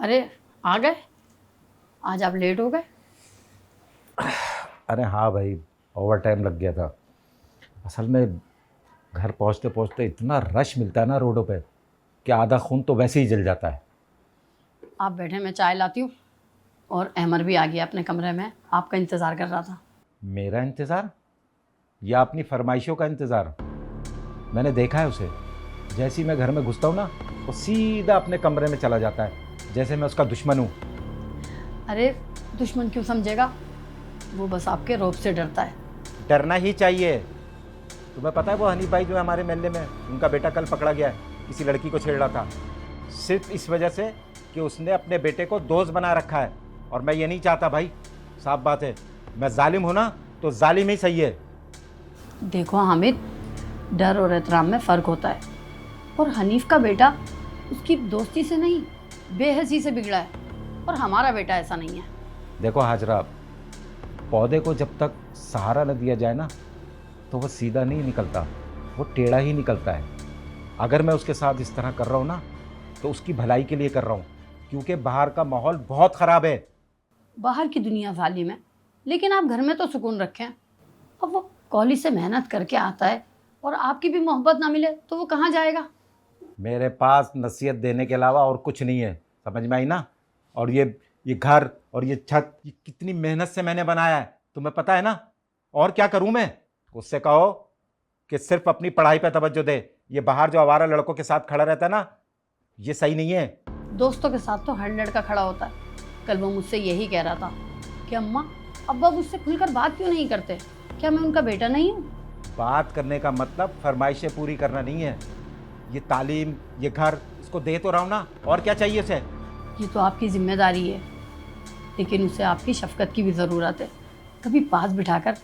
अरे आ गए, आज आप लेट हो गए। अरे हाँ भाई, ओवर टाइम लग गया था। असल में घर पहुंचते पहुंचते इतना रश मिलता है ना रोडों पे कि आधा खून तो वैसे ही जल जाता है। आप बैठे, मैं चाय लाती हूँ। और अहमर भी आ गया अपने कमरे में, आपका इंतज़ार कर रहा था। मेरा इंतज़ार या अपनी फरमाइशों का इंतज़ार? मैंने देखा है उसे, जैसे ही मैं घर में घुसता हूँ ना, वो सीधा अपने कमरे में चला जाता है, जैसे मैं उसका दुश्मन हूँ। अरे दुश्मन क्यों समझेगा, वो बस आपके रौब से डरता है। डरना ही चाहिए। तुम्हें पता है वो हनीफ भाई जो है हमारे मोहल्ले में, उनका बेटा कल पकड़ा गया है, किसी लड़की को छेड़ रहा था, सिर्फ इस वजह से कि उसने अपने बेटे को दोस्त बना रखा है। और मैं ये नहीं चाहता भाई, साफ बात है, मैं जालिम हूं ना तो जालिम ही सही है। देखो हामिद, डर और एहतराम में फ़र्क होता है। और हनीफ का बेटा उसकी दोस्ती से नहीं, बेहसी से बिगड़ा है। और हमारा बेटा ऐसा नहीं है। देखो हाजरा, पौधे को जब तक सहारा न दिया जाए ना तो वो सीधा नहीं निकलता, वो टेढ़ा ही निकलता है। अगर मैं उसके साथ इस तरह कर रहा हूँ ना तो उसकी भलाई के लिए कर रहा हूँ, क्योंकि बाहर का माहौल बहुत ख़राब है। बाहर की दुनिया जालिम है, लेकिन आप घर में तो सुकून रखें। अब वो कॉलेज से मेहनत करके आता है और आपकी भी मोहब्बत ना मिले तो वो कहाँ जाएगा। मेरे पास नसीहत देने के अलावा और कुछ नहीं है, समझ में आई ना? और ये घर और ये छत, ये कितनी मेहनत से मैंने बनाया है, तुम्हें पता है ना? और क्या करूं मैं? उससे कहो कि सिर्फ अपनी पढ़ाई पे तवज्जो दे। ये बाहर जो आवारा लड़कों के साथ खड़ा रहता है ना, ये सही नहीं है। दोस्तों के साथ तो हर लड़का खड़ा होता है। कल वो मुझसे यही कह रहा था कि अम्मा अब्बा मुझसे खुलकर बात क्यों नहीं करते, क्या मैं उनका बेटा नहीं हूँ। बात करने का मतलब फरमाइशें पूरी करना नहीं है। ये तालीम, ये घर, इसको दे तो रहा हूं ना, और क्या चाहिए उसे? ये तो आपकी जिम्मेदारी है, लेकिन उसे आपकी शफकत की भी ज़रूरत है। कभी पास बिठाकर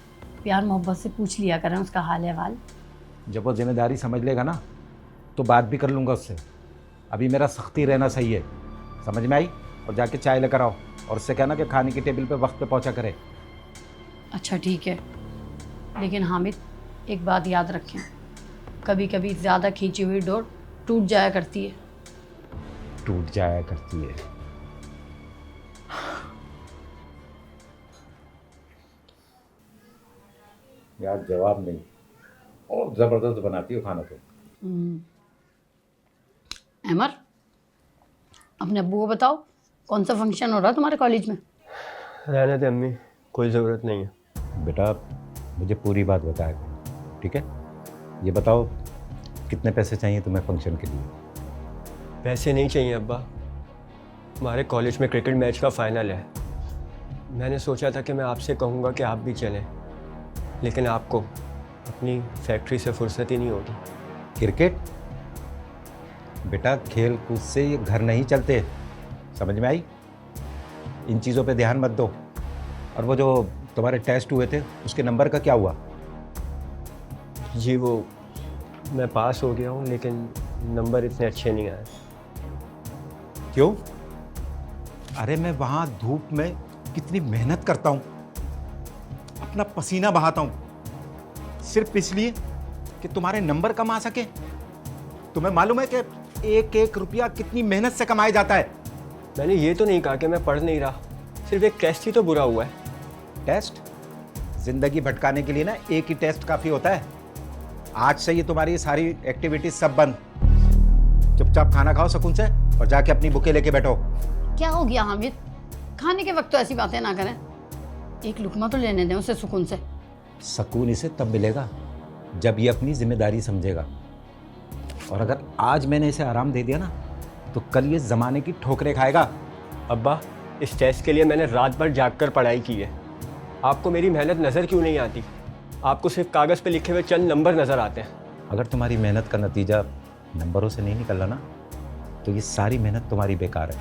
प्यार मोहब्बत से पूछ लिया करें उसका हाल अहवाल। जब वो जिम्मेदारी समझ लेगा ना तो बात भी कर लूँगा उससे। अभी मेरा सख्ती रहना सही है, समझ में आई? और जाके चाय लेकर आओ और उससे कहना कि खाने की टेबल पे वक्त पे पहुंचा करे। अच्छा ठीक है, लेकिन हामिद एक बात याद रखें, कभी कभी ज़्यादा खींची हुई डोर टूट जाया करती है। टूट जाया करती है। यार जवाब नहीं, और ज़बरदस्त बनाती हो खाना तो। अमर, अपने अब्बू को बताओ कौन सा फंक्शन हो रहा है तुम्हारे कॉलेज में। रहने दे अम्मी, कोई ज़रूरत नहीं है। बेटा मुझे पूरी बात बताया करो, ठीक है? ये बताओ कितने पैसे चाहिए तुम्हें फंक्शन के लिए? पैसे नहीं चाहिए अब्बा, हमारे कॉलेज में क्रिकेट मैच का फाइनल है। मैंने सोचा था कि मैं आपसे कहूँगा कि आप भी चलें, लेकिन आपको अपनी फैक्ट्री से फुर्सत ही नहीं होगी। क्रिकेट? बेटा खेल कूद से ये घर नहीं चलते, समझ में आई? इन चीज़ों पे ध्यान मत दो। और वो जो तुम्हारे टेस्ट हुए थे उसके नंबर का क्या हुआ? जी वो मैं पास हो गया हूँ, लेकिन नंबर इतने अच्छे नहीं आए। क्यों? अरे मैं वहाँ धूप में कितनी मेहनत करता हूँ, अपना पसीना बहाता हूँ, सिर्फ इसलिए कि तुम्हारे नंबर कम आ सके। तुम्हें मालूम है कि एक एक रुपया कितनी मेहनत से कमाया जाता है? मैंने ये तो नहीं कहा कि मैं पढ़ नहीं रहा, सिर्फ एक टेस्ट ही तो बुरा हुआ है। टेस्ट? जिंदगी भटकाने के लिए ना एक ही टेस्ट काफ़ी होता है। आज से ये तुम्हारी सारी एक्टिविटीज सब बंद। चुपचाप खाना खाओ सुकून से और जाके अपनी बुकें लेके बैठो। क्या हो गया हामिद, खाने के वक्त तो ऐसी बातें ना करें। एक लुकमा तो लेने दें उसे सुकून से। सुकून इसे तब मिलेगा जब ये अपनी जिम्मेदारी समझेगा। और अगर आज मैंने इसे आराम दे दिया ना तो कल ये ज़माने की ठोकरें खाएगा। अब्बा, इस टेस्ट के लिए मैंने रात भर जागकर पढ़ाई की है। आपको मेरी मेहनत नज़र क्यों नहीं आती? आपको सिर्फ कागज़ पे लिखे हुए चंद नंबर नज़र आते हैं। अगर तुम्हारी मेहनत का नतीजा नंबरों से नहीं निकल रहा ना तो ये सारी मेहनत तुम्हारी बेकार है।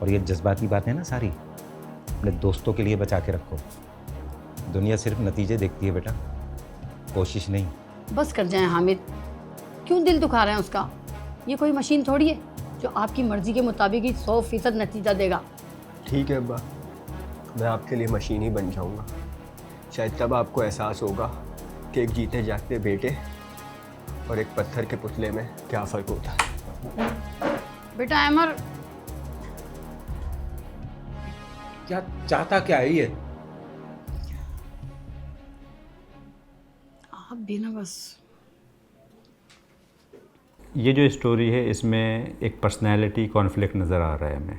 और ये जज्बाती बातें ना सारी अपने दोस्तों के लिए बचा के रखो। दुनिया सिर्फ नतीजे देखती है बेटा, कोशिश नहीं। बस कर जाएं हामिद, क्यों दिल दुखा रहे हैं उसका। ये कोई मशीन थोड़ी है जो आपकी मर्जी के मुताबिक ही 100% नतीजा देगा। ठीक है अब्बा, मैं आपके लिए मशीन ही बन जाऊंगा। शायद तब आपको एहसास होगा कि एक जीते जागते बेटे और एक पत्थर के पुतले में क्या फ़र्क होता है। बेटा अमर, क्या चाहता क्या है ये? आप भी ना बस। ये जो स्टोरी है इसमें एक पर्सनैलिटी कॉन्फ्लिक्ट नज़र आ रहा है हमें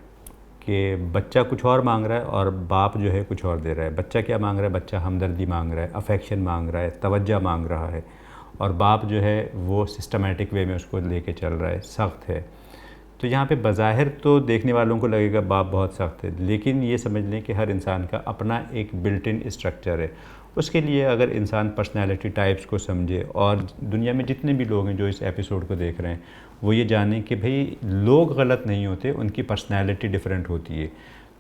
कि बच्चा कुछ और मांग रहा है और बाप जो है कुछ और दे रहा है। बच्चा क्या मांग रहा है? बच्चा हमदर्दी मांग रहा है, अफेक्शन मांग रहा है, तवज्जो मांग रहा है, और बाप जो है वो सिस्टमेटिक वे में उसको लेके चल रहा है, सख्त है। तो यहाँ पे बज़ाहिर तो देखने वालों को लगेगा बाप बहुत सख्त है, लेकिन ये समझ लें कि हर इंसान का अपना एक बिल्ट इन स्ट्रक्चर है। उसके लिए अगर इंसान पर्सनैलिटी टाइप्स को समझे, और दुनिया में जितने भी लोग हैं जो इस एपिसोड को देख रहे हैं वो ये जानें कि भाई लोग गलत नहीं होते, उनकी पर्सनैलिटी डिफरेंट होती है।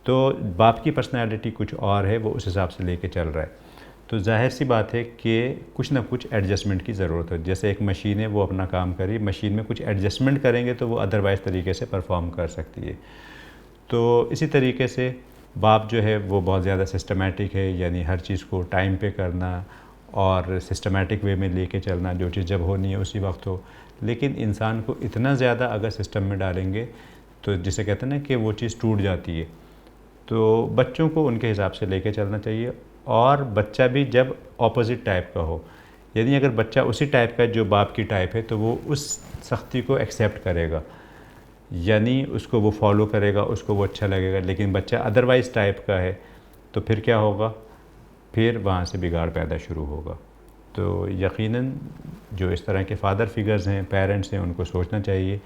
तो बाप की पर्सनैलिटी कुछ और है, वो उस हिसाब से लेके चल रहा है। तो जाहिर सी बात है कि कुछ ना कुछ एडजस्टमेंट की ज़रूरत है। जैसे एक मशीन है, वो अपना काम करे, मशीन में कुछ एडजस्टमेंट करेंगे तो वो अदरवाइज़ तरीके से परफॉर्म कर सकती है। तो इसी तरीके से बाप जो है वो बहुत ज़्यादा सिस्टमेटिक है, यानी हर चीज़ को टाइम पे करना और सिस्टमेटिक वे में लेके चलना, जो चीज़ जब होनी है उसी वक्त हो। लेकिन इंसान को इतना ज़्यादा अगर सिस्टम में डालेंगे तो जिसे कहते हैं ना कि वो चीज़ टूट जाती है। तो बच्चों को उनके हिसाब से लेके चलना चाहिए, और बच्चा भी जब ऑपोजिट टाइप का हो, यानी अगर बच्चा उसी टाइप का जो बाप की टाइप है तो वो उस सख्ती को एक्सेप्ट करेगा, यानी उसको वो फॉलो करेगा, उसको वो अच्छा लगेगा। लेकिन बच्चा अदरवाइज़ टाइप का है तो फिर क्या होगा? फिर वहाँ से बिगाड़ पैदा शुरू होगा। तो यकीनन जो इस तरह के फादर फिगर्स हैं, पेरेंट्स हैं, उनको सोचना चाहिए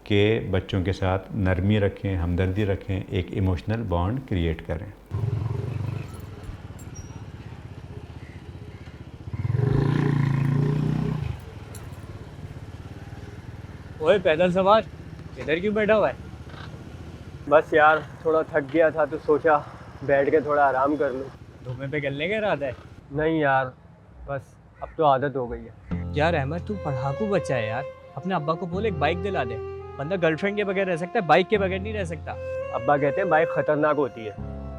कि बच्चों के साथ नरमी रखें, हमदर्दी रखें, एक इमोशनल बॉन्ड क्रिएट करें। ओए पैदल सवार, इधर क्यों बैठा हुआ है? बस यार थोड़ा थक गया था तो सोचा बैठ के थोड़ा आराम कर लूँ। धूमे पे खेलने का इरादा है? नहीं यार, बस अब तो आदत हो गई है। यार अहमद, तू पढ़ाकू बच्चा है यार। अपने अब्बा को बोल एक बाइक दिला दे। बंदा गर्लफ्रेंड के बगैर रह सकता है, बाइक के बगैर नहीं रह सकता। अब्बा कहते हैं बाइक ख़तरनाक होती है,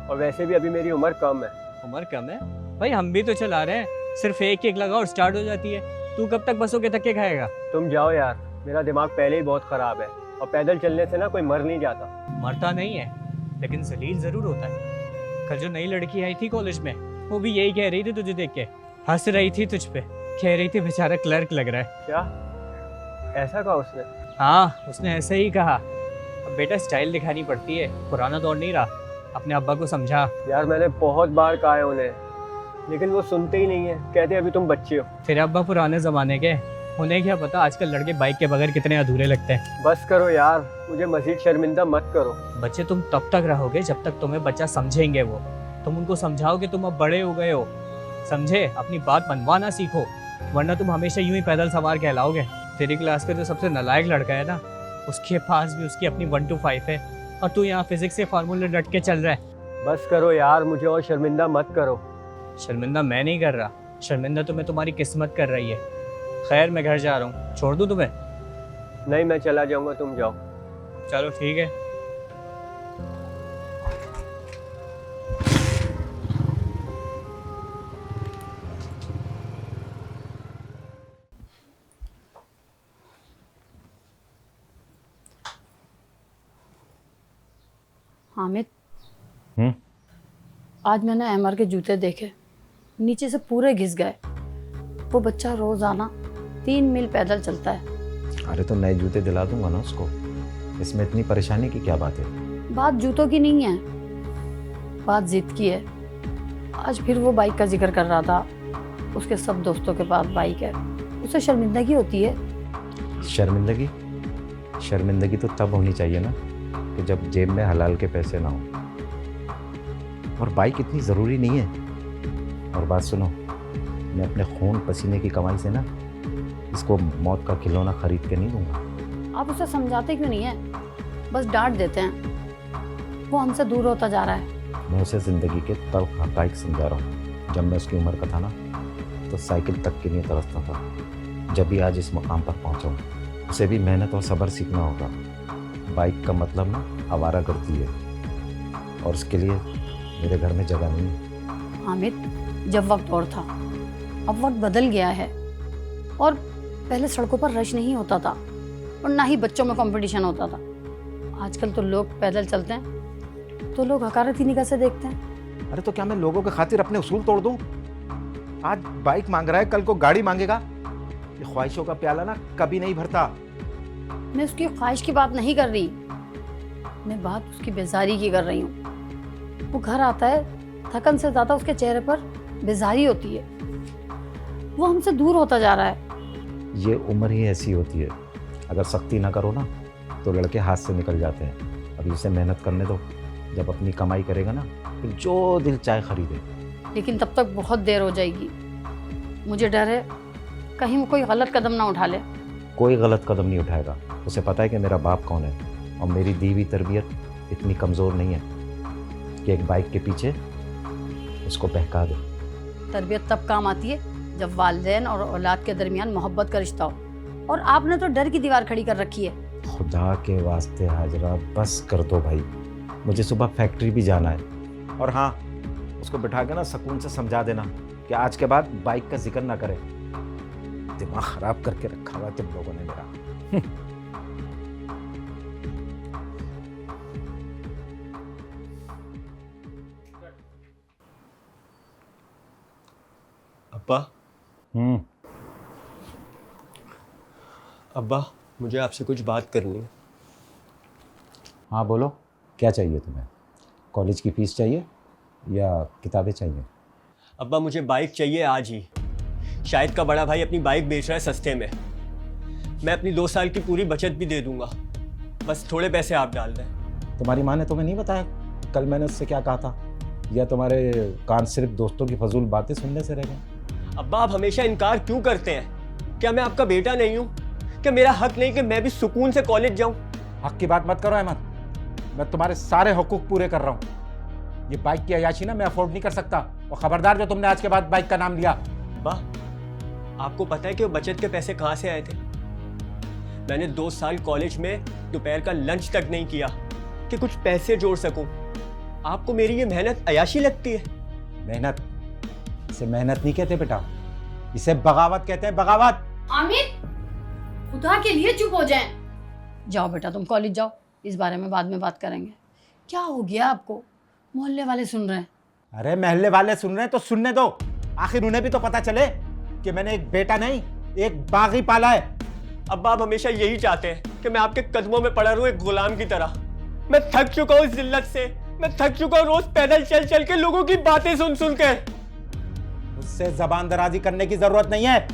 और वैसे भी अभी मेरी उम्र कम है। उम्र कम है भाई, हम भी तो चला रहे हैं। सिर्फ एक एक लगाओ और स्टार्ट हो जाती है। तू कब तक बसों के धक्के खाएगा? तुम जाओ यार, मेरा दिमाग पहले ही बहुत ख़राब है, और पैदल चलने से ना कोई मर नहीं जाता। मरता नहीं है, लेकिन जलील जरूर होता है। कल जो नई लड़की आई थी कॉलेज में, वो भी यही कह रही थी तुझे देख के, हंस रही थी तुझ पे, कह रही थी बेचारा क्लर्क लग रहा है। क्या ऐसा कहा उसने? हाँ, उसने ऐसे ही कहा। अब बेटा स्टाइल दिखानी पड़ती है, पुराना दौर नहीं रहा। अपने अब्बा को समझा। यार मैंने बहुत बार कहा है उन्हें, लेकिन वो सुनते ही नहीं है, कहते अभी तुम बच्चे हो। तेरे अब्बा पुराने ज़माने के, उन्हें क्या पता आजकल लड़के बाइक के बगैर कितने अधूरे लगते हैं। बस करो यार, मुझे मजीद शर्मिंदा मत करो। बच्चे तुम तब तक रहोगे जब तक तुम्हें बच्चा समझेंगे। वो तुम उनको समझाओ कि तुम अब बड़े हो गए हो, समझे? अपनी बात मनवाना सीखो, वरना तुम हमेशा यूं ही पैदल सवार कहलाओगे। तेरी क्लास का जो सबसे नालायक लड़का है ना, उसके पास भी उसकी अपनी 1 to 5 है, और तू यहाँ फिजिक्स के फार्मूले रट के चल रहा है। बस करो यार, मुझे और शर्मिंदा मत करो। शर्मिंदा मैं नहीं कर रहा, शर्मिंदा तुम्हें तुम्हारी किस्मत कर रही है। खैर मैं घर जा रहा हूँ, छोड़ दूँ तुम्हें? नहीं, मैं चला जाऊंगा, तुम जाओ। चलो ठीक है। हामिद, आज मैंने अमर के जूते देखे, नीचे से पूरे घिस गए। वो बच्चा रोजाना 3 मील पैदल चलता है। अरे तो नए जूते दिला दूंगा ना उसको, इसमें इतनी परेशानी की क्या बात है? बात जूतों की नहीं है, बात जिद की है। आज फिर वो बाइक का जिक्र कर रहा था, उसके सब दोस्तों के पास बाइक है। उसे शर्मिंदगी होती है। शर्मिंदगी? शर्मिंदगी तो तब होनी चाहिए ना कि जब जेब में हलाल के पैसे ना हो, और बाइक इतनी ज़रूरी नहीं है। और बात सुनो, मैं अपने खून पसीने की कमाई से ना इसको मौत का खिलौना खरीद के नहीं दूंगा। आप उसे समझाते क्यों नहीं है? बस डांट देते हैं। वो हमसे दूर होता जा रहा है। मैं उसे ज़िंदगी के तल्ख हक़ाइक़ समझा रहा हूँ। जब मैं उसकी उम्र का था ना, तो साइकिल तक के लिए तरसता था। जब भी आज इस मुकाम पर पहुँचा हूँ, उसे भी मेहनत और सब्र सीखना होगा। बाइक का मतलब ना आवारागर्दी है, और उसके लिए मेरे घर में जगह नहीं है। हामिद, जब वक्त और था, अब वक्त बदल गया है। और पहले सड़कों पर रश नहीं होता था, और ना ही बच्चों में कंपटीशन होता था। आजकल तो लोग पैदल चलते हैं तो लोग हकारत ही निगाह से देखते हैं। अरे तो क्या मैं लोगों के खातिर अपने उसूल तोड़ दूं? आज बाइक मांग रहा है, कल को गाड़ी मांगेगा। ये ख्वाहिशों का प्याला ना कभी नहीं भरता। मैं उसकी ख्वाहिश की बात नहीं कर रही, मैं बात उसकी बेजारी की कर रही हूँ। वो घर आता है, थकन से ज़्यादा उसके चेहरे पर बेजारी होती है। वो हमसे दूर होता जा रहा है। ये उम्र ही ऐसी होती है, अगर सख्ती ना करो ना तो लड़के हाथ से निकल जाते हैं। अभी उसे मेहनत करने दो, जब अपनी कमाई करेगा ना फिर जो दिल चाहे खरीदे। लेकिन तब तक बहुत देर हो जाएगी। मुझे डर है कहीं वो कोई गलत कदम ना उठा ले। कोई गलत कदम नहीं उठाएगा। उसे पता है कि मेरा बाप कौन है और मेरी दी हुई तरबियत इतनी कमज़ोर नहीं है कि एक बाइक के पीछे उसको बहका दे। तरबियत तब काम आती है जब वालिदैन और औलाद के दरमियान मोहब्बत का रिश्ता हो, और आपने तो डर की दीवार खड़ी कर रखी है। खुदा के वास्ते हाजरा बस कर दो भाई, मुझे सुबह फैक्ट्री भी जाना है। और हाँ, उसको बिठा के ना सुकून से समझा देना कि आज के बाद बाइक का जिक्र ना करे। दिमाग खराब करके रखा हुआ तुम लोगों ने मेरा। अब्बा, हम्म, अब्बा मुझे आपसे कुछ बात करनी है। हाँ बोलो, क्या चाहिए तुम्हें? कॉलेज की फीस चाहिए या किताबें चाहिए? अब्बा मुझे बाइक चाहिए आज ही। शाहिद का बड़ा भाई अपनी बाइक बेच रहा है सस्ते में। मैं अपनी 2 साल की पूरी बचत भी दे दूंगा, बस थोड़े पैसे आप डाल दें। तुम्हारी माँ ने तुम्हें नहीं बताया कल मैंने उससे क्या कहा था? या तुम्हारे कान सिर्फ दोस्तों की फजूल बातें सुनने से रह गए? अब्बा आप हमेशा इनकार क्यों करते हैं? क्या मैं आपका बेटा नहीं हूँ? क्या मेरा हक नहीं कि मैं भी सुकून से कॉलेज जाऊँ? हक की बात मत करो अहमद, मैं तुम्हारे सारे हुकूक पूरे कर रहा हूँ। ये बाइक की अयाशी ना मैं अफोर्ड नहीं कर सकता। और खबरदार जो तुमने आज के बाद बाइक का नाम लिया। अब्बा आपको पता है कि वो बचत के पैसे कहाँ से आए थे? मैंने 2 साल कॉलेज में दोपहर का लंच तक नहीं किया कि कुछ पैसे जोड़ सकूं। आपको मेरी ये मेहनत अयाशी लगती है? मेहनत? इसे मेहनत नहीं कहते बेटा, इसे बगावत कहते हैं, बगावत। आमिर, खुदा के लिए चुप हो जाएं। जाओ बेटा, तुम कॉलेज जाओ, इस बारे में बाद में बात करेंगे। क्या हो गया आपको? मोहल्ले वाले सुन रहे हैं। अरे महल्ले वाले सुन रहे हैं तो सुनने दो, आखिर उन्हें भी तो पता चले कि मैंने एक बेटा नहीं एक बागी पाला है। अब्बा आप हमेशा यही चाहते हैं कि मैं आपके कदमों में पड़ा रहूं एक गुलाम की तरह। मैं थक चुका हूं इस जिल्लत से। मैं थक चुका हूं रोज पैदल चल चल के लोगों की बातें सुन सुन के। उससे जबान दराजी करने की जरूरत नहीं है।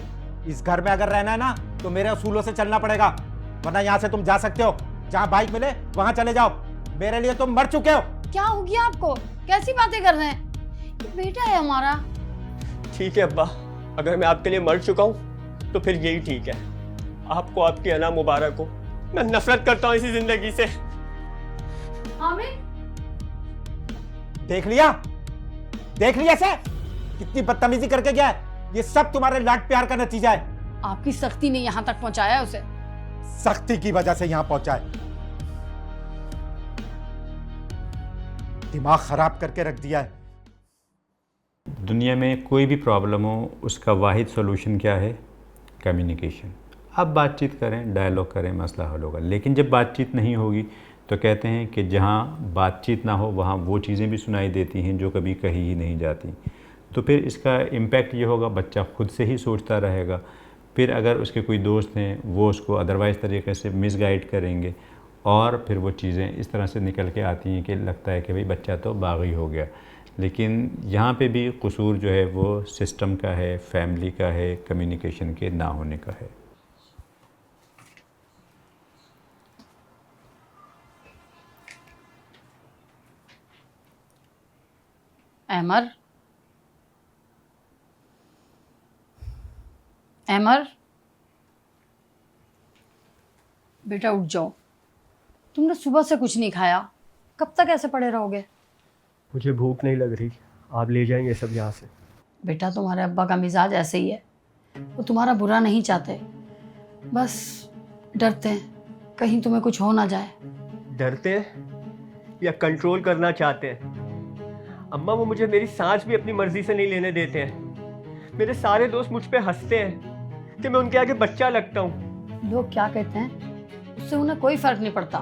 इस घर में अगर रहना है ना तो मेरे उसूलों से चलना पड़ेगा, वरना यहाँ से तुम जा सकते हो, जहाँ बाइक मिले वहां चले जाओ। मेरे लिए तुम मर चुके हो। क्या हो गया आपको? कैसी बातें कर रहे हैं? ये बेटा है हमारा। ठीक है अब्बा, अगर मैं आपके लिए मर चुका हूं तो फिर यही ठीक है। आपको आपकी अना मुबारक हो। मैं नफरत करता हूं इसी जिंदगी से। आमिर, देख लिया, देख लिया से कितनी बदतमीजी करके गया है। ये सब तुम्हारे लाड प्यार का नतीजा है। आपकी सख्ती ने यहाँ तक पहुँचाया है उसे। सख्ती की वजह से यहां पहुंचा है। दिमाग खराब करके रख दिया है। दुनिया में कोई भी प्रॉब्लम हो उसका वाहिद सॉल्यूशन क्या है? कम्युनिकेशन। आप बातचीत करें, डायलॉग करें, मसला हल होगा। लेकिन जब बातचीत नहीं होगी तो कहते हैं कि जहाँ बातचीत ना हो वहाँ वो चीज़ें भी सुनाई देती हैं जो कभी कही ही नहीं जाती। तो फिर इसका इम्पैक्ट ये होगा, बच्चा खुद से ही सोचता रहेगा। फिर अगर उसके कोई दोस्त हैं वो उसको अदरवाइज़ तरीके से मिसगाइड करेंगे और फिर वो चीज़ें इस तरह से निकल के आती हैं कि लगता है कि भाई बच्चा तो बागी हो गया। लेकिन यहाँ पे भी कसूर जो है वो सिस्टम का है, फैमिली का है, कम्युनिकेशन के ना होने का है। अहमर, अहमर बेटा उठ जाओ। तुमने सुबह से कुछ नहीं खाया, कब तक ऐसे पड़े रहोगे? मुझे भूख नहीं लग रही, आप ले जाएंगे सब यहाँ से। बेटा तुम्हारे अब्बा का मिजाज ऐसे ही है, वो तुम्हारा बुरा नहीं चाहते, बस डरते हैं कहीं तुम्हें कुछ हो ना जाए। डरते हैं या कंट्रोल करना चाहते हैं? अम्मा वो मुझे मेरी सांस भी अपनी मर्जी से नहीं लेने देते हैं। मेरे सारे दोस्त मुझ पे हंसते हैं कि मैं उनके आगे बच्चा लगता हूँ। लोग क्या कहते हैं उससे उन्हें कोई फर्क नहीं पड़ता,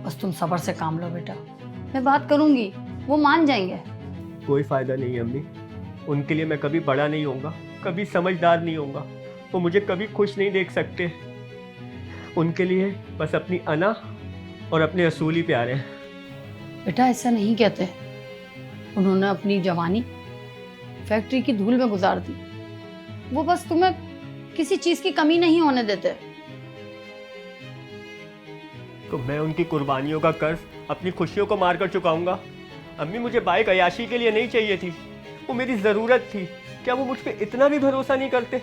बस तुम सब्र से काम लो बेटा। मैं बात करूंगी, वो मान जाएंगे। कोई फ़ायदा नहीं है अम्मी, उनके लिए मैं कभी बड़ा नहीं होऊंगा, कभी समझदार नहीं होऊंगा, वो मुझे कभी खुश नहीं देख सकते। उनके लिए बस अपनी अना और अपने असूल ही प्यारे हैं। बेटा ऐसा नहीं कहते, उन्होंने अपनी जवानी फैक्ट्री की धूल में गुजार दी, वो बस तुम्हें किसी चीज की कमी नहीं होने देते। तो मैं उनकी कुर्बानियों का कर्ज अपनी खुशियों को मार कर चुकाऊंगा। अम्मी मुझे बाइक अयाशी के लिए नहीं चाहिए थी, वो मेरी ज़रूरत थी। क्या वो मुझ पर इतना भी भरोसा नहीं करते?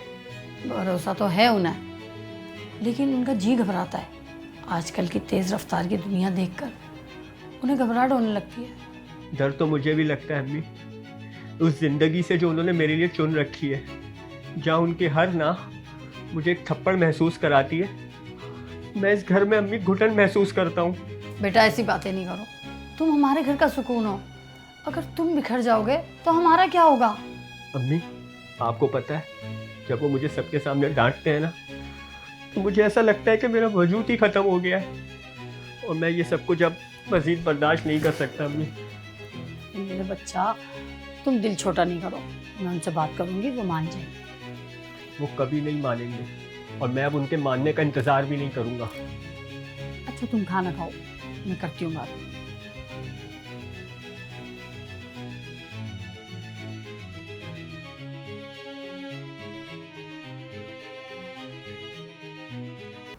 भरोसा तो है उन्हें, लेकिन उनका जी घबराता है। आजकल की तेज रफ्तार की दुनिया देखकर उन्हें घबराहट होने लगती है। डर तो मुझे भी लगता है अम्मी, उस ज़िंदगी से जो उन्होंने मेरे लिए चुन रखी है, जहाँ उनकी हर ना मुझे एक थप्पड़ महसूस कराती है। मैं इस घर में अम्मी घुटन महसूस करता हूँ। बेटा ऐसी बातें नहीं करो, तुम हमारे घर का सुकून हो, अगर तुम बिखर जाओगे तो हमारा क्या होगा? अम्मी आपको पता है, जब वो मुझे सबके सामने डांटते हैं ना, तो मुझे ऐसा लगता है कि मेरा वजूद ही ख़त्म हो गया है और मैं ये सब कुछ अब मज़ीद बर्दाश्त नहीं कर सकता। अम्मी मेरे बच्चा, तुम दिल छोटा नहीं करो, मैं उनसे बात करूंगी, वो मान जाएंगे। वो कभी नहीं मानेंगे और मैं अब उनके मानने का इंतज़ार भी नहीं करूँगा। अच्छा तुम खाना खाओ, मैं करती हूँ बात।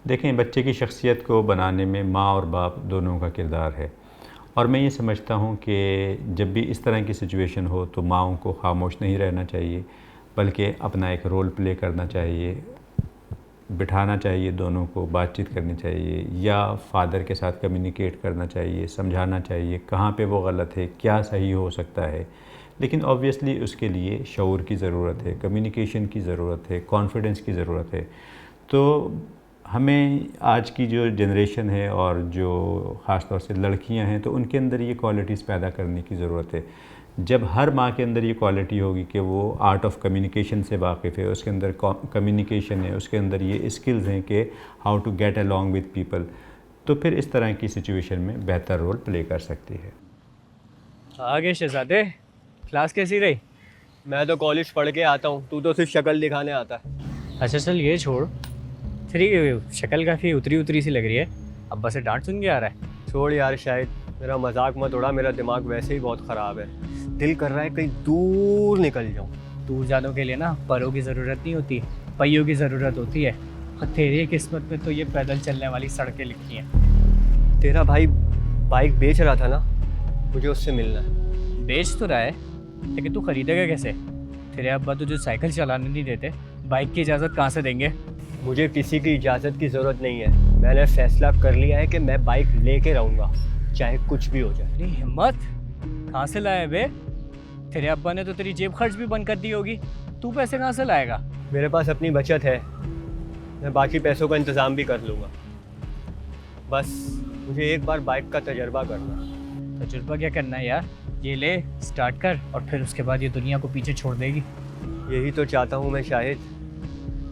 देखें, बच्चे की शख्सियत को बनाने में माँ और बाप दोनों का किरदार है, और मैं ये समझता हूँ कि जब भी इस तरह की सिचुएशन हो तो माँओं को खामोश नहीं रहना चाहिए, बल्कि अपना एक रोल प्ले करना चाहिए, बिठाना चाहिए, दोनों को बातचीत करनी चाहिए, या फादर के साथ कम्युनिकेट करना चाहिए, समझाना चाहिए कहाँ पे वो गलत है, क्या सही हो सकता है। लेकिन ऑब्वियसली उसके लिए शऊर की ज़रूरत है, कम्युनिकेशन की ज़रूरत है, कॉन्फिडेंस की ज़रूरत है। तो हमें आज की जो जनरेशन है और जो ख़ास तौर से लड़कियां हैं, तो उनके अंदर ये क्वालिटीज़ पैदा करने की ज़रूरत है। जब हर माँ के अंदर ये क्वालिटी होगी कि वो आर्ट ऑफ कम्युनिकेशन से वाकिफ़ है, उसके अंदर कम्युनिकेशन है, उसके अंदर ये स्किल्स हैं कि how to get along with people, तो फिर इस तरह की सिचुएशन में बेहतर रोल प्ले कर सकती है। आगे शहजादे, क्लास कैसी रही? मैं तो कॉलेज पढ़ के आता हूँ, तू तो सिर्फ शक्ल दिखाने आता है। अच्छा चल ये छोड़, तेरी शक्ल काफ़ी उतरी उतरी सी लग रही है, अब्बा से डांट सुन के आ रहा है। छोड़ यार शाहिद, मेरा मजाक मत उड़ा, मेरा दिमाग वैसे ही बहुत ख़राब है। दिल कर रहा है कहीं दूर निकल जाऊँ। दूर जाने के लिए ना परों की ज़रूरत नहीं होती, पहियों की ज़रूरत होती है, और तेरी किस्मत में तो ये पैदल चलने वाली सड़कें लिखी हैं। तेरा भाई बाइक बेच रहा था ना, मुझे उससे मिलना है। बेच तो रहा है, लेकिन तू खरीदेगा कैसे? तेरे अब्बा तुझे साइकिल चलाने नहीं देते, बाइक की इजाज़त कहाँ से देंगे? मुझे किसी की इजाज़त की ज़रूरत नहीं है, मैंने फ़ैसला कर लिया है कि मैं बाइक लेके रहूँगा, चाहे कुछ भी हो जाए। तेरी हिम्मत कहाँ से लाया बे? तेरे अब्बा ने तो तेरी जेब खर्च भी बंद कर दी होगी, तू पैसे कहाँ से लाएगा? मेरे पास अपनी बचत है, मैं बाकी पैसों का इंतज़ाम भी कर लूँगा। बस मुझे एक बार बाइक का तजर्बा करना। तजुर्बा क्या करना है यार, ये ले स्टार्ट कर, और फिर उसके बाद ये दुनिया को पीछे छोड़ देगी। यही तो चाहता हूँ मैं शाहिद,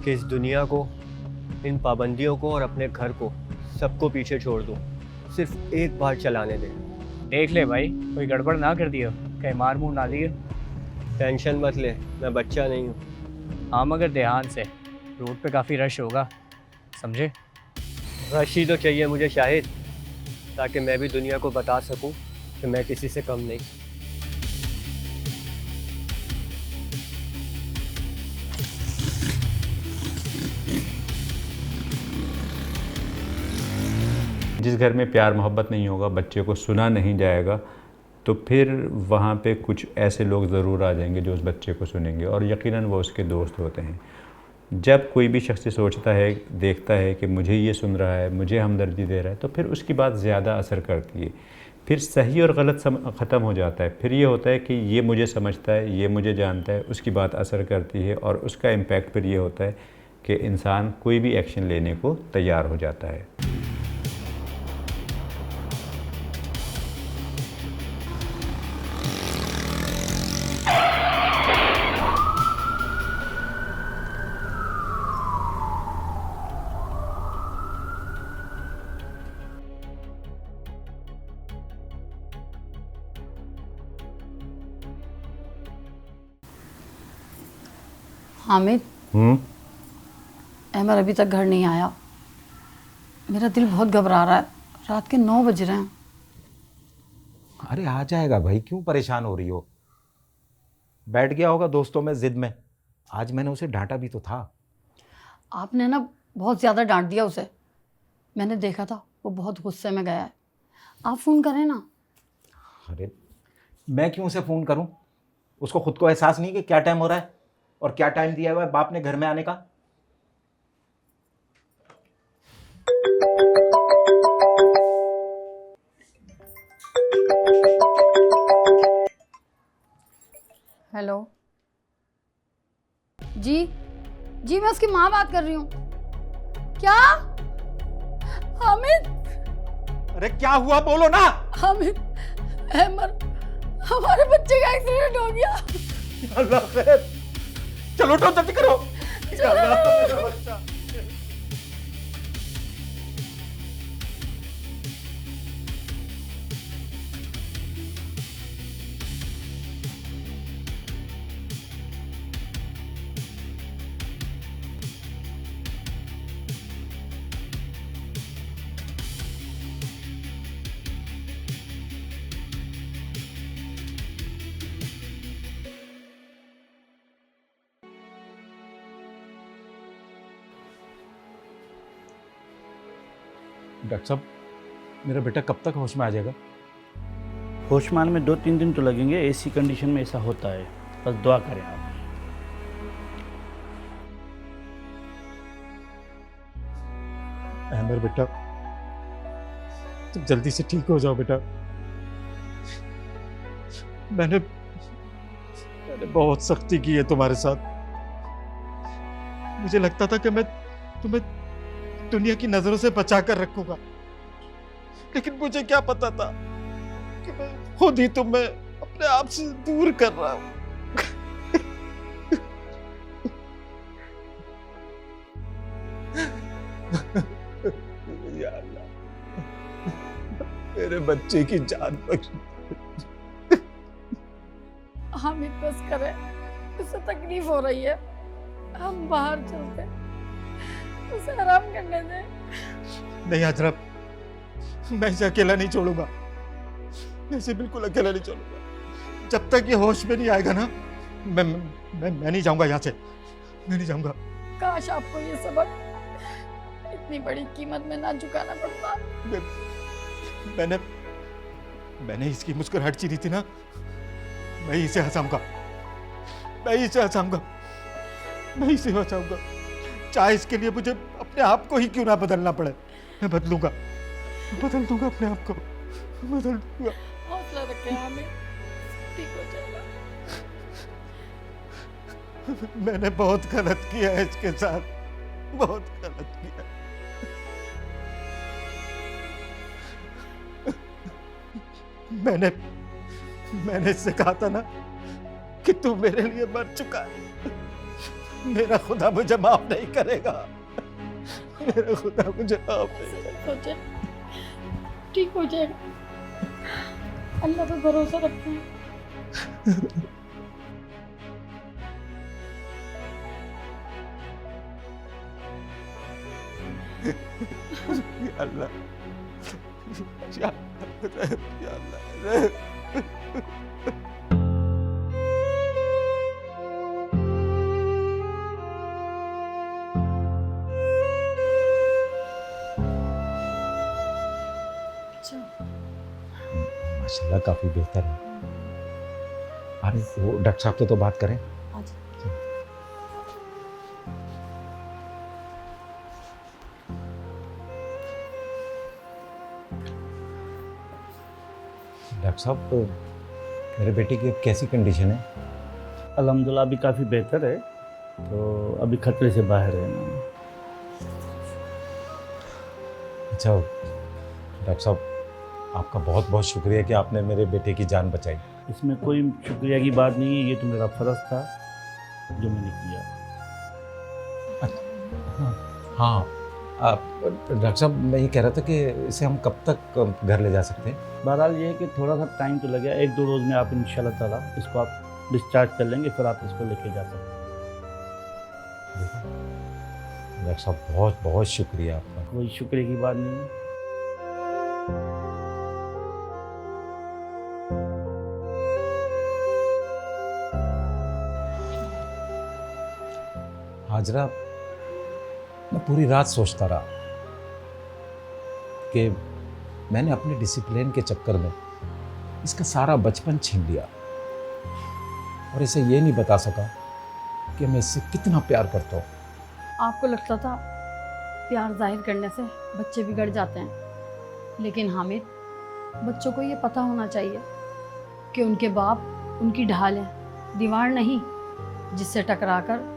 कि इस दुनिया को, इन पाबंदियों को और अपने घर को, सबको पीछे छोड़ दूँ, सिर्फ एक बार चलाने दे। देख ले भाई, कोई गड़बड़ ना कर दियो, कहीं मार मुँह ना दिए। टेंशन मत ले, मैं बच्चा नहीं हूँ। हाँ मगर ध्यान से, रोड पे काफ़ी रश होगा, समझे? रश ही तो चाहिए मुझे शाहिद, ताकि मैं भी दुनिया को बता सकूँ कि मैं किसी से कम नहीं। जिस घर में प्यार मोहब्बत नहीं होगा, बच्चे को सुना नहीं जाएगा, तो फिर वहाँ पे कुछ ऐसे लोग ज़रूर आ जाएंगे जो उस बच्चे को सुनेंगे, और यकीनन वो उसके दोस्त होते हैं। जब कोई भी शख्स सोचता है, देखता है कि मुझे ये सुन रहा है, मुझे हमदर्दी दे रहा है, तो फिर उसकी बात ज़्यादा असर करती है। फिर सही और गलत ख़त्म हो जाता है। फिर ये होता है कि ये मुझे समझता है, ये मुझे जानता है, उसकी बात असर करती है, और उसका इम्पैक्ट फिर ये होता है कि इंसान कोई भी एक्शन लेने को तैयार हो जाता है। हामिद, अहमद अभी तक घर नहीं आया। मेरा दिल बहुत घबरा रहा है। रात के 9 बज रहे हैं। अरे आ जाएगा भाई, क्यों परेशान हो रही हो? बैठ गया होगा दोस्तों में जिद में। आज मैंने उसे डांटा भी तो था। आपने ना बहुत ज़्यादा डांट दिया उसे। मैंने देखा था वो बहुत गुस्से में गया है। आप फ़ोन करें ना। अरे मैं क्यों उसे फ़ोन करूं? उसको खुद को एहसास नहीं कि क्या टाइम हो रहा है और क्या टाइम दिया हुआ है बाप ने घर में आने का। हेलो जी, जी मैं उसकी माँ बात कर रही हूँ। क्या? हामिद, अरे क्या हुआ बोलो ना। हामिद, अहमद, हमारे बच्चे का एक्सीडेंट हो गया। अल्लाह खैर, चलो उठो जल्दी करो। अल्लाह, मेरा बच्चा। डॉक्टर साहब, मेरा बेटा कब तक होश में आ जाएगा? होश में आने में 2-3 दिन तो लगेंगे। ऐसी कंडीशन में ऐसा होता है, बस दुआ करें आप। अहमद बेटा, तुम जल्दी से ठीक हो जाओ बेटा। मैंने बहुत सख्ती की है तुम्हारे साथ। मुझे लगता था कि मैं तुम्हें दुनिया की नजरों से बचा कर रखूंगा, लेकिन मुझे क्या पता था कि मैं खुद ही तुम्हें अपने आप से दूर कर रहा हूं। या अल्लाह, मेरे बच्चे की जान बख्श। हामिद बस करे, उसे तकलीफ हो रही है। हम बाहर चलते, उसे आराम करने दें। नहीं अजरब, मैं इसे अकेला नहीं छोड़ूंगा। मैं इसे बिल्कुल अकेला नहीं छोड़ूंगा। जब तक ये होश में नहीं आएगा ना, मैं नहीं जाऊंगा यहाँ से। मैं नहीं जाऊंगा। काश आपको ये सबक इतनी बड़ी कीमत में ना चुकाना पड़ता। मैंने इसकी मुस्कुराहट चीरी थी ना, मैं इसे हंसाऊंगा। मैं इसे हंसाऊंगा। मैं इसे बचाऊंगा, चाहे इसके लिए मुझे अपने आप को ही क्यों ना बदलना पड़े। मैं बदल दूंगा अपने आप को, बदल दूंगा। हौसला रखें हमें, ठीक हो जाएगा। मैंने बहुत गलत किया है इसके साथ, बहुत गलत किया। मैंने इससे कहा था ना कि तू मेरे लिए मर चुका है। मेरा खुदा मुझे माफ नहीं करेगा। मेरा खुदा मुझे माफ नहीं करेगा। ठीक हो जाएगा। अल्लाह पे भरोसा रखते हैं। या अल्लाह, या अल्लाह। माशाल्लाह काफी बेहतर है। अरे वो डॉक्टर साहब से तो बात करें। डॉक्टर साहब, मेरे बेटे की अब कैसी कंडीशन है? अल्हम्दुलिल्लाह अभी काफ़ी बेहतर है, तो अभी खतरे से बाहर है ना। अच्छा डॉक्टर साहब, आपका बहुत बहुत शुक्रिया कि आपने मेरे बेटे की जान बचाई। इसमें कोई शुक्रिया की बात नहीं है, ये तो मेरा फ़र्ज़ था जो मैंने किया। हाँ डॉक्टर साहब, मैं ये कह रहा था कि इसे हम कब तक घर ले जा सकते हैं? बहरहाल ये है कि थोड़ा सा टाइम तो लगेगा, 1-2 रोज़ में आप इंशाल्लाह ताला इसको आप डिस्चार्ज कर लेंगे, फिर आप इसको लेके जा सकते हैं। डॉक्टर साहब बहुत बहुत शुक्रिया आपका। कोई शुक्र की बात नहीं है। हाजरा, मैं पूरी रात सोचता रहा कि मैंने अपने डिसिप्लिन के चक्कर में इसका सारा बचपन छीन लिया और इसे ये नहीं बता सका कि मैं इससे कितना प्यार करता हूँ। आपको लगता था प्यार जाहिर करने से बच्चे बिगड़ जाते हैं, लेकिन हामिद, बच्चों को ये पता होना चाहिए कि उनके बाप उनकी ढाल है, दीवार नहीं, जिससे टकराकर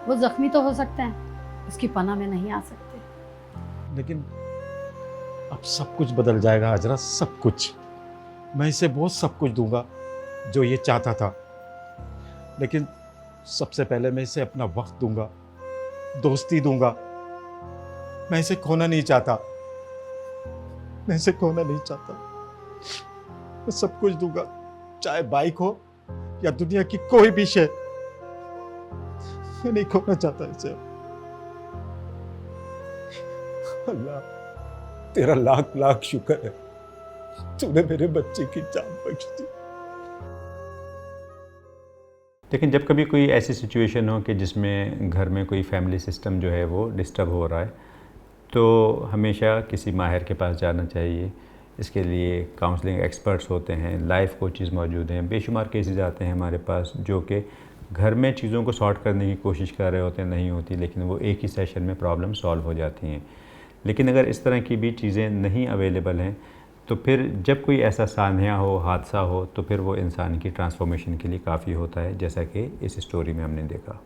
वो जख्मी तो हो सकते हैं, उसकी पनाह में नहीं आ सकते। लेकिन अब सब कुछ बदल जाएगा हाजरा, सब कुछ। मैं इसे बहुत सब कुछ दूंगा जो ये चाहता था, लेकिन सबसे पहले मैं इसे अपना वक्त दूंगा, दोस्ती दूंगा। मैं इसे खोना नहीं चाहता, मैं इसे खोना नहीं चाहता। मैं सब कुछ दूंगा, चाहे बाइक हो या दुनिया की कोई भी शे। मैं नहीं खोना चाहता इसे। अल्लाह, तेरा लाख लाख शुक्र है, तूने मेरे बच्चे की जान बख्श दी। लेकिन जब कभी कोई ऐसी सिचुएशन हो कि जिसमें घर में कोई फैमिली सिस्टम जो है वो डिस्टर्ब हो रहा है, तो हमेशा किसी माहिर के पास जाना चाहिए। इसके लिए काउंसलिंग एक्सपर्ट्स होते हैं, लाइफ कोचेज़ मौजूद हैं, बेशुमार केसेस आते हैं हमारे पास जो कि घर में चीज़ों को सॉर्ट करने की कोशिश कर रहे होते हैं, नहीं होती, लेकिन वो एक ही सेशन में प्रॉब्लम सॉल्व हो जाती हैं। लेकिन अगर इस तरह की भी चीज़ें नहीं अवेलेबल हैं, तो फिर जब कोई ऐसा सान्या हो, हादसा हो, तो फिर वो इंसान की ट्रांसफॉर्मेशन के लिए काफ़ी होता है, जैसा कि इस स्टोरी में हमने देखा।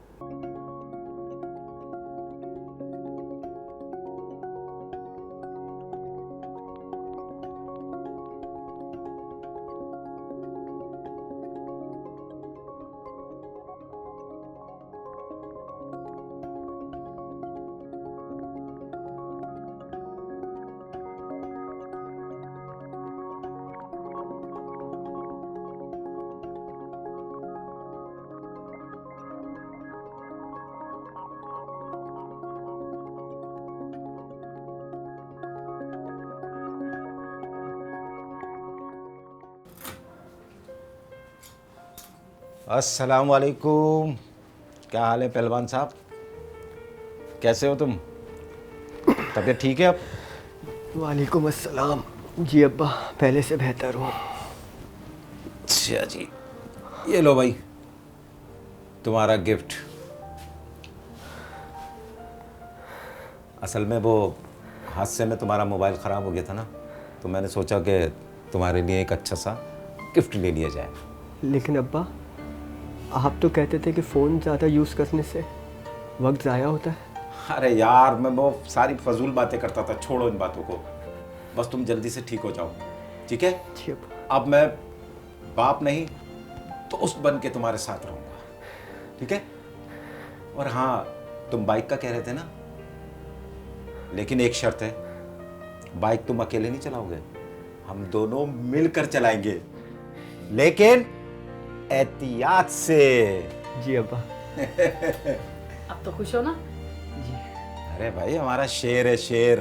अस्सलाम वालेकुम। क्या हाल है पहलवान साहब, कैसे हो तुम? तबीयत ठीक है अब? वालेकुम अस्सलाम। जी अब्बा, पहले से बेहतर हूँ। अच्छा जी, ये लो भाई तुम्हारा गिफ्ट। असल में वो हादसे में तुम्हारा मोबाइल ख़राब हो गया था ना, तो मैंने सोचा कि तुम्हारे लिए एक अच्छा सा गिफ्ट ले लिया जाए। लेकिन अब्बा, आप तो कहते थे कि फ़ोन ज़्यादा यूज़ करने से वक्त ज़ाया होता है। अरे यार, मैं वो सारी फजूल बातें करता था, छोड़ो इन बातों को। बस तुम जल्दी से ठीक हो जाओ, ठीक है? जी अब्बा। अब मैं बाप नहीं तो उस बन के तुम्हारे साथ रहूँगा, ठीक है? और हाँ, तुम बाइक का कह रहे थे ना, लेकिन एक शर्त है, बाइक तुम अकेले नहीं चलाओगे, हम दोनों मिलकर चलाएंगे, लेकिन एहतियात से। जी अब्बा। अब तो खुश हो ना? अरे भाई, हमारा शेर है, शेर।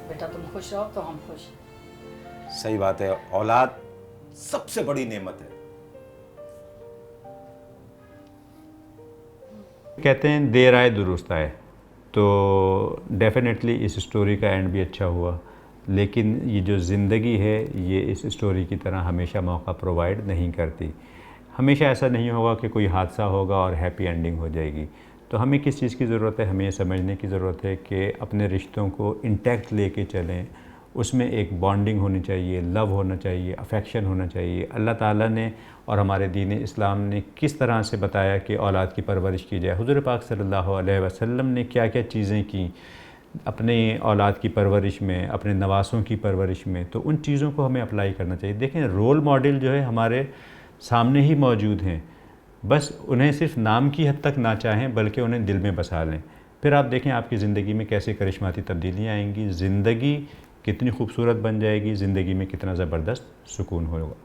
बेटा तुम खुश रहो तो हम खुश। सही बात है, औलाद सबसे बड़ी नेमत है। कहते हैं देर आए दुरुस्त आए, तो डेफिनेटली इस स्टोरी का एंड भी अच्छा हुआ, लेकिन ये जो ज़िंदगी है ये इस स्टोरी की तरह हमेशा मौका प्रोवाइड नहीं करती। हमेशा ऐसा नहीं होगा कि कोई हादसा होगा और हैप्पी एंडिंग हो जाएगी। तो हमें किस चीज़ की ज़रूरत है? हमें ये समझने की ज़रूरत है कि अपने रिश्तों को इंटैक्ट लेके चलें, उसमें एक बॉन्डिंग होनी चाहिए, लव होना चाहिए, अफेक्शन होना चाहिए। अल्लाह ताला ने और हमारे दीन इस्लाम ने किस तरह से बताया कि औलाद की परवरिश की जाए। हुज़ूर पाक सल्लल्लाहु अलैहि वसल्लम ने क्या क्या चीज़ें की अपने औलाद की परवरिश में, अपने नवासों की परवरिश में, तो उन चीज़ों को हमें अप्लाई करना चाहिए। देखें, रोल मॉडल जो है हमारे सामने ही मौजूद हैं, बस उन्हें सिर्फ नाम की हद तक ना चाहें बल्कि उन्हें दिल में बसा लें। फिर आप देखें आपकी ज़िंदगी में कैसे करिश्माती तब्दीलियाँ आएंगी, ज़िंदगी कितनी खूबसूरत बन जाएगी, ज़िंदगी में कितना ज़बरदस्त सुकून होगा।